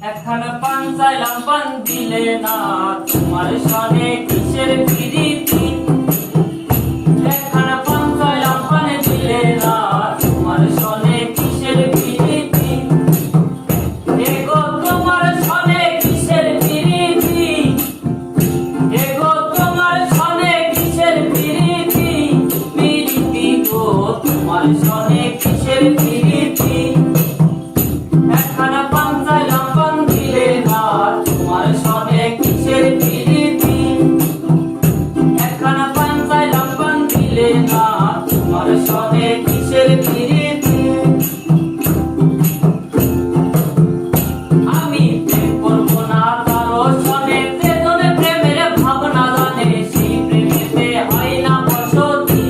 একখানা পান চাইলাম পান দিলে না, তোমার সনে কিসের প্রীতি। একখানা পান চাইলাম পান দিলে না, তোমার সনে কিসের প্রীতি। এগো তোমার সনে কিসের প্রীতি, এগো তোমার সনে কিসের প্রীতি। প্রীতি গো তোমার সনে কিসের প্রীতি। একখানা পান চাইলাম পান দিলে না, তোমার সনে কিসের প্রীতি। একখানা পান চাইলাম পান দিলে না, তোমার সনে কিসের প্রীতি। আমি প্রেম করব না কারো সনে, যে জনে প্রেমের ভাবনা জানে, সেই প্রেমেতে হয় না বসতি।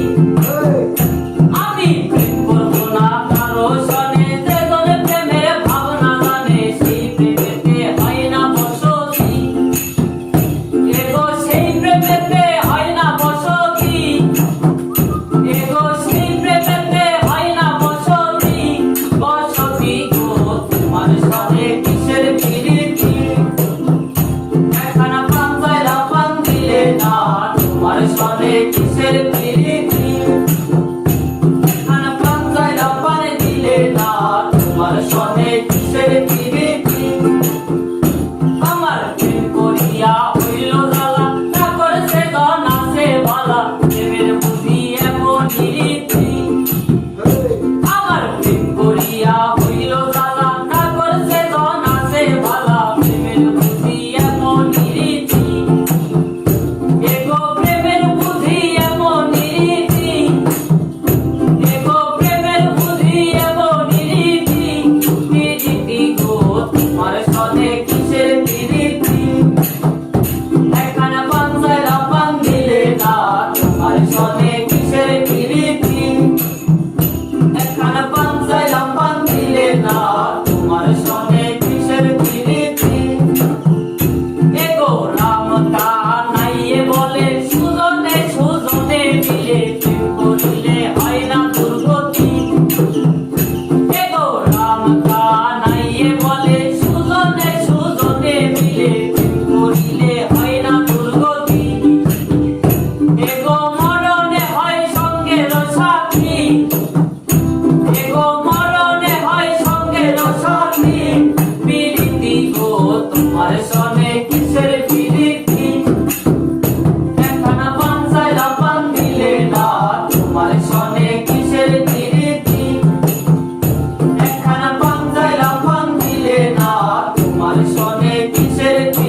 আমি প্রেম করব না কারো সনে, যে জনে প্রেমের ভাবনা জানে, সেই প্রেমেতে হয় না বসতি। এগো সেই প্রেমেতে হয় না বসতি, এগো সেই প্রেমেতে হয় না বসতি। বসতি গো তোমার সনে কিসের প্রীতি। একখানা পান চাইলাম পান দিলে না, তোমার সনে কিসের প্রীতি। একখানা পান চাইলাম পান দিলে না, তোমার সনে কিসের প্রীতি। আমার প্রেম করিয়া হইল জ্বালা, না করেছে জন আছে ভালা, প্রেমের বুঝি এমন রীতি। আমার প্রেম করিয়া হইল জ্বালা, না করেছে জন আছে ভালা, প্রেমের বুঝি এমন রীতি। এগো প্রেমের বুঝি এমন রীতি, এগো প্রেমের বুঝি এমন রীতি। প্রীতি গো তোমার সনে কিসের প্রীতি। একখানা পান চাইলাম পান দিলে না, তোমার সনে কিসের প্রীতি। একখানা পান চাইলাম পান দিলে না, তোমার সনে কিসের প্রীতি। এগো রাম তা নাইয়ে বলে, সুজনে সুজনে মিলে, প্রেম করিলে হয় না দুর্গতি। এগো রাম তা নাইয়ে বলে, সুজনে সুজনে মিলে, প্রেম করিলে হয় না দুর্গতি। এগো মরণে হয় সঙ্গের সাথী, এগো মরণে হয় সঙ্গের সাথী। প্রীতি গো তোমার সনে কিসের প্রীতি। একখানা পান চাইলাম পান দিলে না, তোমার সনে কিসের প্রীতি। একখানা পান চাইলাম পান দিলে না, তোমার সনে কিসের প্রীতি।